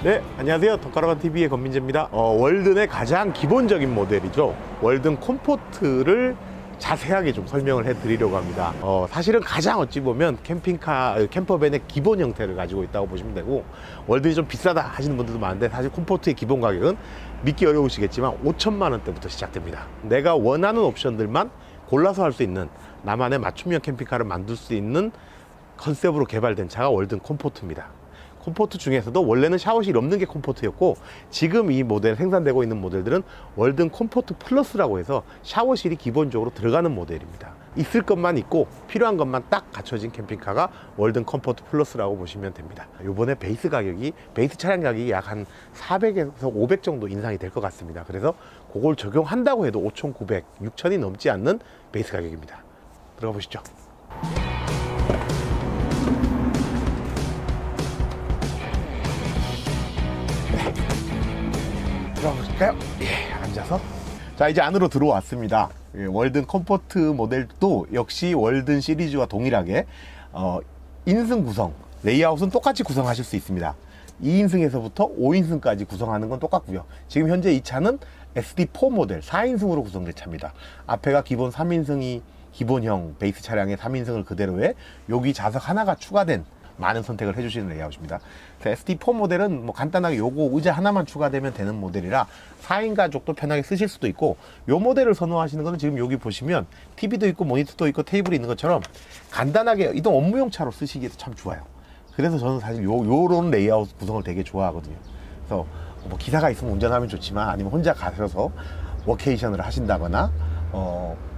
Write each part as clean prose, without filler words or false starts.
네, 안녕하세요. 덕카라반TV의 권민재입니다. 월든의 가장 기본적인 모델이죠. 월든 콤포트를 자세하게 좀 설명을 해드리려고 합니다. 사실은 가장 어찌 보면 캠퍼밴의 기본 형태를 가지고 있다고 보시면 되고, 월든이 좀 비싸다 하시는 분들도 많은데, 사실 콤포트의 기본 가격은 믿기 어려우시겠지만 5천만 원대부터 시작됩니다. 내가 원하는 옵션들만 골라서 할 수 있는, 나만의 맞춤형 캠핑카를 만들 수 있는 컨셉으로 개발된 차가 월든 콤포트입니다. 콤포트 중에서도 원래는 샤워실 없는 게 콤포트였고, 지금 이 모델 생산되고 있는 모델들은 월든 콤포트 플러스라고 해서 샤워실이 기본적으로 들어가는 모델입니다. 있을 것만 있고 필요한 것만 딱 갖춰진 캠핑카가 월든 콤포트 플러스라고 보시면 됩니다. 요번에 베이스 차량 가격이 약 한 400에서 500 정도 인상이 될 것 같습니다. 그래서 그걸 적용한다고 해도 5,900, 6,000이 넘지 않는 베이스 가격입니다. 들어가 보시죠. 들어가볼까요? 예, 앉아서. 자, 이제 안으로 들어왔습니다. 월든 컴포트 모델도 역시 월든 시리즈와 동일하게 인승 구성, 레이아웃은 똑같이 구성하실 수 있습니다. 2인승에서부터 5인승까지 구성하는 건 똑같고요. 지금 현재 이 차는 SD4 모델 4인승으로 구성된 차입니다. 앞에가 기본 3인승이 기본형 베이스 차량의 3인승을 그대로 해 여기 좌석 하나가 추가된 많은 선택을 해주시는 레이아웃입니다. SD4 모델은 뭐 간단하게 요거 의자 하나만 추가되면 되는 모델이라 4인 가족도 편하게 쓰실 수도 있고, 요 모델을 선호하시는 거는 지금 여기 보시면 TV도 있고 모니터도 있고 테이블이 있는 것처럼 간단하게 이동 업무용 차로 쓰시기에도 참 좋아요. 그래서 저는 사실 요런 레이아웃 구성을 되게 좋아하거든요. 그래서 뭐 기사가 있으면 운전하면 좋지만, 아니면 혼자 가셔서 워케이션을 하신다거나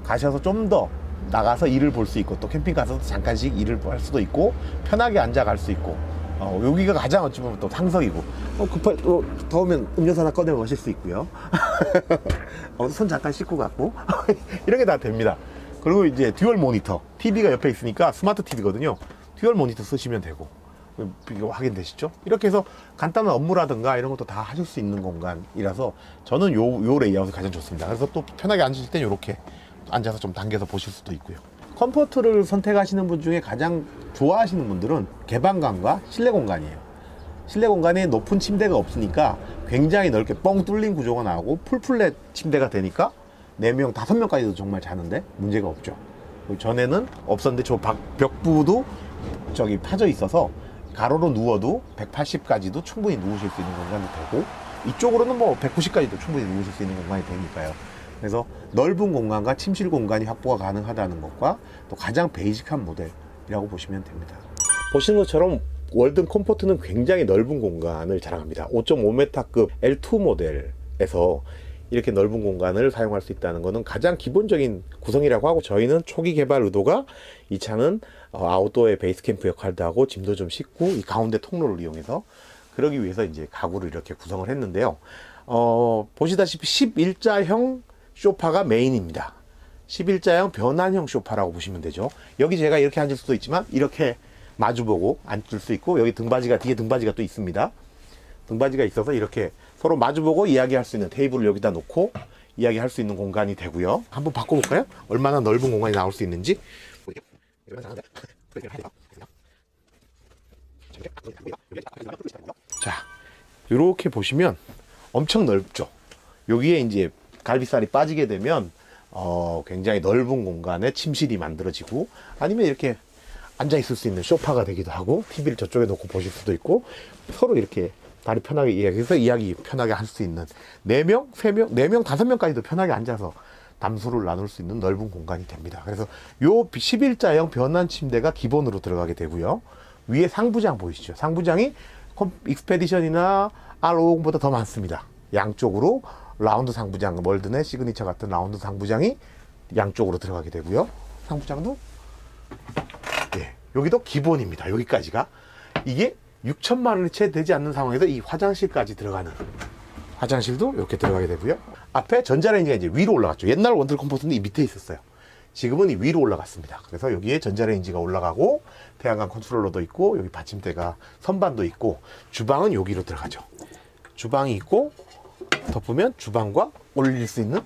가셔서 좀 더 나가서 일을 볼 수 있고, 또 캠핑 가서 잠깐씩 일을 할 수도 있고, 편하게 앉아 갈 수 있고, 여기가 가장 어찌 보면 또 상석이고, 더우면 음료수 하나 꺼내 마실 수 있고요. 손 잠깐 씻고 갔고 이런 게 다 됩니다. 그리고 이제 듀얼 모니터, TV가 옆에 있으니까 스마트 TV거든요. 듀얼 모니터 쓰시면 되고, 이거 확인되시죠? 이렇게 해서 간단한 업무라든가 이런 것도 다 하실 수 있는 공간이라서 저는 요 레이아웃이 가장 좋습니다. 그래서 또 편하게 앉으실 땐 이렇게 앉아서 좀 당겨서 보실 수도 있고요. 컴포트를 선택하시는 분 중에 가장 좋아하시는 분들은 개방감과 실내 공간이에요. 실내 공간에 높은 침대가 없으니까 굉장히 넓게 뻥 뚫린 구조가 나오고, 풀플랫 침대가 되니까 4명, 5명까지도 정말 자는데 문제가 없죠. 전에는 없었는데 저 벽부도 저기 파져 있어서 가로로 누워도 180까지도 충분히 누우실 수 있는 공간이 되고, 이쪽으로는 뭐 190까지도 충분히 누우실 수 있는 공간이 되니까요. 그래서 넓은 공간과 침실 공간이 확보가 가능하다는 것과, 또 가장 베이직한 모델이라고 보시면 됩니다. 보시는 것처럼 월든 콤포트는 굉장히 넓은 공간을 자랑합니다. 5.5m급 L2 모델에서 이렇게 넓은 공간을 사용할 수 있다는 것은 가장 기본적인 구성이라고 하고, 저희는 초기 개발 의도가 이 차는 아웃도어의 베이스 캠프 역할도 하고 짐도 좀 싣고 이 가운데 통로를 이용해서 그러기 위해서 이제 가구를 이렇게 구성을 했는데요. 보시다시피 11자형 소파가 메인입니다. 11자형 변환형 소파라고 보시면 되죠. 여기 제가 이렇게 앉을 수도 있지만 이렇게 마주보고 앉을 수 있고, 여기 등받이가, 뒤에 등받이가 또 있습니다. 등받이가 있어서 이렇게 서로 마주보고 이야기할 수 있는 테이블을 여기다 놓고 이야기할 수 있는 공간이 되고요. 한번 바꿔볼까요? 얼마나 넓은 공간이 나올 수 있는지. 자, 이렇게 보시면 엄청 넓죠. 여기에 이제 갈비살이 빠지게 되면 굉장히 넓은 공간에 침실이 만들어지고, 아니면 이렇게 앉아 있을 수 있는 소파가 되기도 하고, TV를 저쪽에 놓고 보실 수도 있고, 서로 이렇게 다리 편하게 이야기해서 이야기 편하게 할 수 있는 4명, 3명, 4명, 5명까지도 편하게 앉아서 담소를 나눌 수 있는 넓은 공간이 됩니다. 그래서 요 11자형 변환 침대가 기본으로 들어가게 되고요. 위에 상부장 보이시죠? 상부장이 익스페디션이나 R550보다 더 많습니다. 양쪽으로 라운드 상부장, 월든의 시그니처 같은 라운드 상부장이 양쪽으로 들어가게 되고요. 상부장도 여기도 기본입니다. 여기까지가. 이게 6천만 원이 채 되지 않는 상황에서 이 화장실까지 들어가는, 화장실도 이렇게 들어가게 되고요. 앞에 전자레인지가 이제 위로 올라갔죠. 옛날 원틀 컴포트는 이 밑에 있었어요. 지금은 이 위로 올라갔습니다. 그래서 여기에 전자레인지가 올라가고, 태양광 컨트롤러도 있고, 여기 받침대가 선반도 있고, 주방은 여기로 들어가죠. 주방이 있고, 덮으면 주방과 올릴 수 있는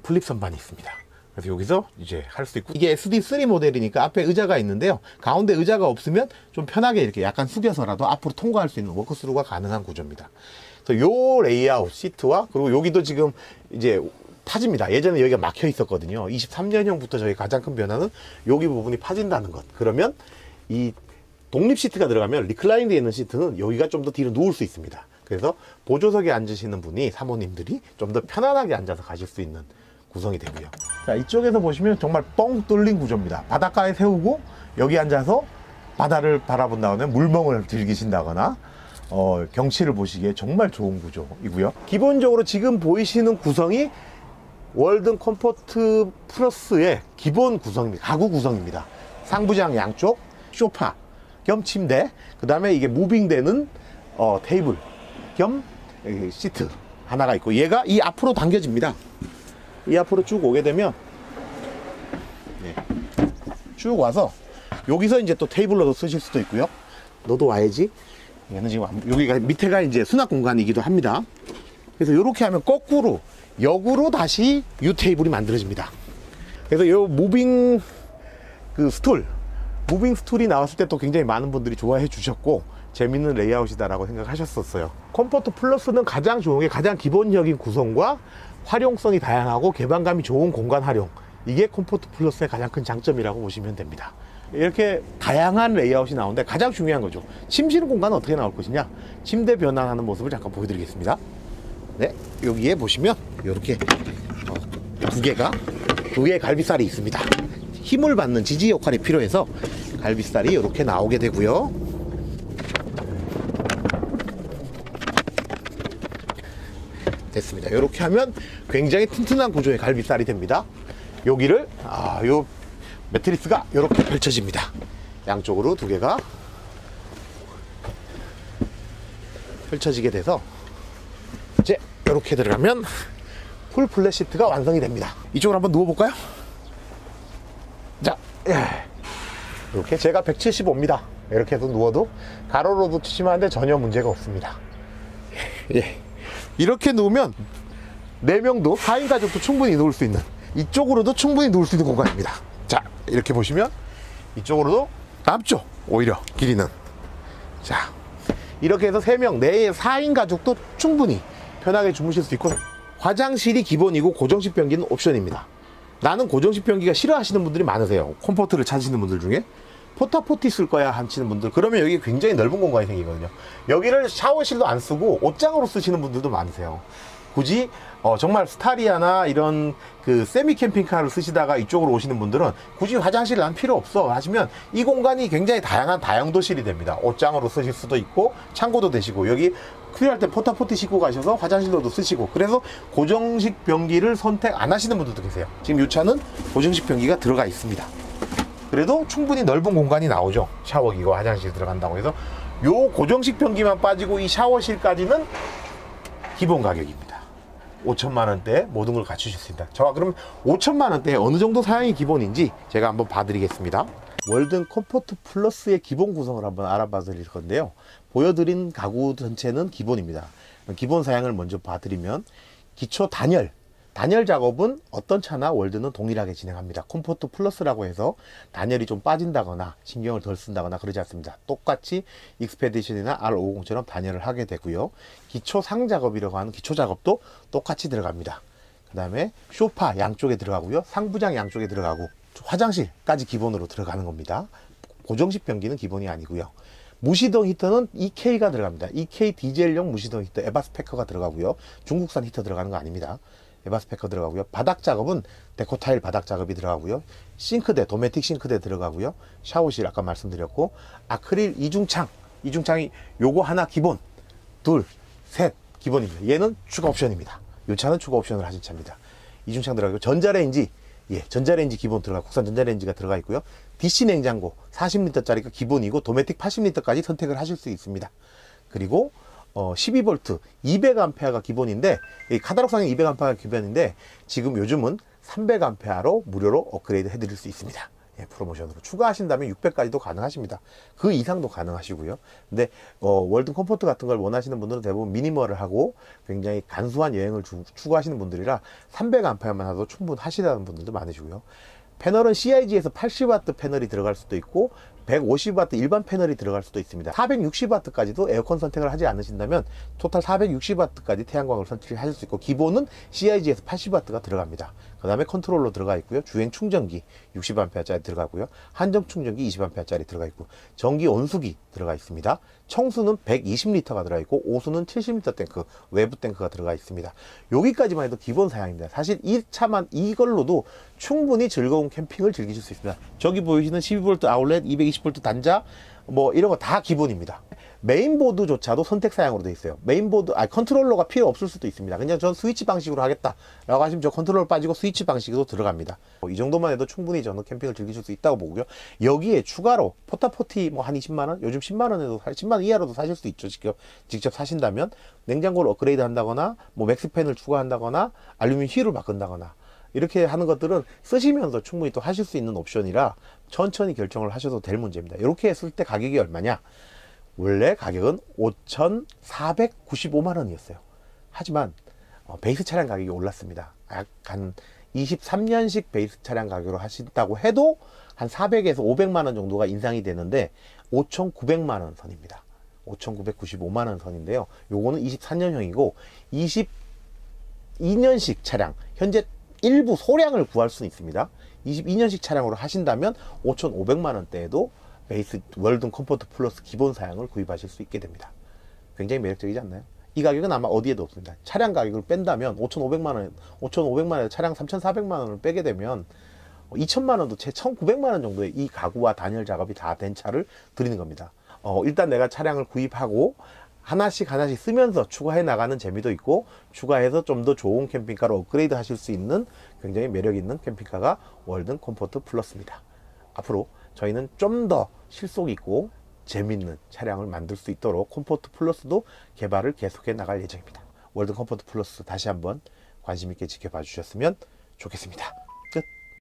플립 선반이 있습니다. 그래서 여기서 이제 할 수 있고, 이게 SD3 모델이니까 앞에 의자가 있는데요. 가운데 의자가 없으면 좀 편하게 이렇게 약간 숙여서라도 앞으로 통과할 수 있는 워크스루가 가능한 구조입니다. 그래서 요 레이아웃 시트와, 그리고 여기도 지금 이제 파집니다. 예전에 여기가 막혀 있었거든요. 23년형부터 저희 가장 큰 변화는 여기 부분이 파진다는 것. 그러면 이 독립 시트가 들어가면 리클라인 되어 있는 시트는 여기가 좀 더 뒤로 누울 수 있습니다. 그래서 보조석에 앉으시는 분이, 사모님들이 좀 더 편안하게 앉아서 가실 수 있는 구성이 되고요. 자, 이쪽에서 보시면 정말 뻥 뚫린 구조입니다. 바닷가에 세우고 여기 앉아서 바다를 바라본다거나 물멍을 즐기신다거나 경치를 보시기에 정말 좋은 구조이고요. 기본적으로 지금 보이시는 구성이 월든 컴포트 플러스의 기본 구성입니다. 가구 구성입니다. 상부장 양쪽, 소파 겸 침대, 그 다음에 이게 무빙되는 테이블 겸 시트 하나가 있고, 얘가 이 앞으로 당겨집니다. 이 앞으로 쭉 오게 되면 쭉 와서 여기서 이제 또 테이블로도 쓰실 수도 있고요. 너도 와야지. 얘는 지금 여기가 밑에가 이제 수납 공간이기도 합니다. 그래서 이렇게 하면 거꾸로 역으로 다시 U 테이블이 만들어집니다. 그래서 요 무빙 무빙 스툴이 나왔을 때 또 굉장히 많은 분들이 좋아해 주셨고 재밌는 레이아웃이다라고 생각하셨었어요. 컴포트 플러스는 가장 좋은 게 가장 기본적인 구성과 활용성이 다양하고 개방감이 좋은 공간 활용, 이게 컴포트 플러스의 가장 큰 장점이라고 보시면 됩니다. 이렇게 다양한 레이아웃이 나오는데 가장 중요한 거죠. 짐 실은 공간은 어떻게 나올 것이냐, 침대 변환하는 모습을 잠깐 보여드리겠습니다. 네, 여기에 보시면 이렇게 두 개의 갈비살이 있습니다. 힘을 받는 지지 역할이 필요해서 갈비살이 이렇게 나오게 되고요. 됐습니다. 이렇게 하면 굉장히 튼튼한 구조의 갈비살이 됩니다. 여기를 요 매트리스가 이렇게 펼쳐집니다. 양쪽으로 두 개가 펼쳐지게 돼서 이제 이렇게 들어가면 풀 플랫 시트가 완성이 됩니다. 이쪽으로 한번 누워볼까요? 자, 이렇게 제가 175입니다. 이렇게 해서 누워도 가로로도 치시면 전혀 문제가 없습니다. 이렇게 누우면 4명도 4인 가족도 충분히 누울 수 있는, 이쪽으로도 충분히 누울 수 있는 공간입니다. 자, 이렇게 보시면 이쪽으로도 남쪽 오히려 길이는, 자, 이렇게 해서 3명, 4인 가족도 충분히 편하게 주무실 수 있고, 화장실이 기본이고 고정식 변기는 옵션입니다. 나는 고정식 변기가 싫어하시는 분들이 많으세요. 컴포트를 찾으시는 분들 중에 포타포티 쓸 거야 하시는 분들, 그러면 여기 굉장히 넓은 공간이 생기거든요. 여기를 샤워실도 안 쓰고 옷장으로 쓰시는 분들도 많으세요. 굳이 정말 스타리아나 이런 그 세미 캠핑카를 쓰시다가 이쪽으로 오시는 분들은 굳이 화장실 난 필요 없어 하시면 이 공간이 굉장히 다양한 다용도실이 됩니다. 옷장으로 쓰실 수도 있고 창고도 되시고, 여기 필요할 때 포타포티 싣고 가셔서 화장실로도 쓰시고, 그래서 고정식 변기를 선택 안 하시는 분들도 계세요. 지금 이 차는 고정식 변기가 들어가 있습니다. 그래도 충분히 넓은 공간이 나오죠. 샤워기가 화장실 들어간다고 해서 요 고정식 변기만 빠지고 이 샤워실까지는 기본 가격입니다. 5천만 원대에 모든 걸 갖추실 수 있다. 자, 그럼 5천만 원대에 어느 정도 사양이 기본인지 제가 한번 봐드리겠습니다. 월든 컴포트 플러스의 기본 구성을 한번 알아봐 드릴 건데요. 보여드린 가구 전체는 기본입니다. 기본 사양을 먼저 봐드리면, 기초 단열 작업은 어떤 차나 월드는 동일하게 진행합니다. 컴포트 플러스라고 해서 단열이 좀 빠진다거나 신경을 덜 쓴다거나 그러지 않습니다. 똑같이 익스페디션이나 R550처럼 단열을 하게 되고요. 기초 상 작업이라고 하는 기초 작업도 똑같이 들어갑니다. 그 다음에 소파 양쪽에 들어가고요. 상부장 양쪽에 들어가고, 화장실까지 기본으로 들어가는 겁니다. 고정식 변기는 기본이 아니고요. 무시동 히터는 EK가 들어갑니다. EK 디젤용 무시동 히터 에바스패커가 들어가고요. 중국산 히터 들어가는 거 아닙니다. 에바스패커 들어가고요. 바닥 작업은 데코타일 바닥 작업이 들어가고요. 싱크대, 도메틱 싱크대 들어가고요. 샤워실 아까 말씀드렸고, 아크릴 이중창이 요거 하나 기본, 둘, 셋 기본입니다. 얘는 추가 옵션입니다. 요 차는 추가 옵션을 하신 차입니다. 이중창 들어가고, 전자레인지 기본 들어가고, 국산 전자레인지가 들어가 있고요. DC 냉장고 40리터짜리가 기본이고, 도메틱 80리터까지 선택을 하실 수 있습니다. 그리고 12V 200A가 기본인데, 이 카탈로그상에 200A가 기본인데 지금 요즘은 300A로 무료로 업그레이드 해드릴 수 있습니다. 예, 프로모션으로 추가하신다면 600까지도 가능하십니다. 그 이상도 가능하시고요. 근데 월든 컴포트 같은 걸 원하시는 분들은 대부분 미니멀을 하고 굉장히 간소한 여행을 추구하시는 분들이라 300A만 하도 충분하시다는 분들도 많으시고요. 패널은 CIG에서 80W 패널이 들어갈 수도 있고 150W 일반 패널이 들어갈 수도 있습니다. 460W까지도 에어컨 선택을 하지 않으신다면 토탈 460W까지 태양광을 선택하실 수 있고, 기본은 CIG에서 80W가 들어갑니다. 그 다음에 컨트롤러 들어가 있고요. 주행 충전기 60A짜리 들어가고요. 한정 충전기 20A짜리 들어가 있고, 전기 온수기 들어가 있습니다. 청수는 120L가 들어가 있고, 오수는 70L 탱크, 외부 탱크가 들어가 있습니다. 여기까지만 해도 기본 사양입니다. 사실 이 차만 이걸로도 충분히 즐거운 캠핑을 즐기실 수 있습니다. 저기 보이시는 12V 아울렛, 220V 단자, 뭐 이런 거 다 기본입니다. 메인보드조차도 선택 사양으로 되어 있어요. 메인보드, 컨트롤러가 필요 없을 수도 있습니다. 그냥 전 스위치 방식으로 하겠다 라고 하시면 저 컨트롤러 빠지고 스위치 방식으로 들어갑니다. 이 정도만 해도 충분히 저는 캠핑을 즐기실 수 있다고 보고요. 여기에 추가로 포타포티 뭐 한 20만원? 요즘 10만원에도 10만원 이하로도 사실 수 있죠. 직접 사신다면 냉장고를 업그레이드 한다거나 뭐 맥스팬을 추가한다거나 알루미늄 휠을 바꾼다거나 이렇게 하는 것들은 쓰시면서 충분히 또 하실 수 있는 옵션이라 천천히 결정을 하셔도 될 문제입니다. 이렇게 했을 때 가격이 얼마냐? 원래 가격은 5,495만 원이었어요. 하지만 베이스 차량 가격이 올랐습니다. 약 한 23년식 베이스 차량 가격으로 하신다고 해도 한 400에서 500만 원 정도가 인상이 되는데 5,900만 원 선입니다. 5,995만 원 선인데요. 요거는 24년형이고 22년식 차량, 현재 일부 소량을 구할 수는 있습니다. 22년식 차량으로 하신다면 5,500만 원대에도 베이스 월든 컴포트 플러스 기본 사양을 구입하실 수 있게 됩니다. 굉장히 매력적이지 않나요? 이 가격은 아마 어디에도 없습니다. 차량 가격을 뺀다면 5,500만 원에 차량 3,400만 원을 빼게 되면 2,000만 원도 채 1,900만 원 정도의 이 가구와 단열 작업이 다 된 차를 드리는 겁니다. 일단 내가 차량을 구입하고 하나씩 쓰면서 추가해 나가는 재미도 있고, 추가해서 좀 더 좋은 캠핑카로 업그레이드 하실 수 있는 굉장히 매력 있는 캠핑카가 월든 컴포트 플러스입니다. 앞으로 저희는 좀 더 실속 있고 재밌는 차량을 만들 수 있도록 컴포트 플러스도 개발을 계속해 나갈 예정입니다. 월든 컴포트 플러스 다시 한번 관심 있게 지켜봐 주셨으면 좋겠습니다.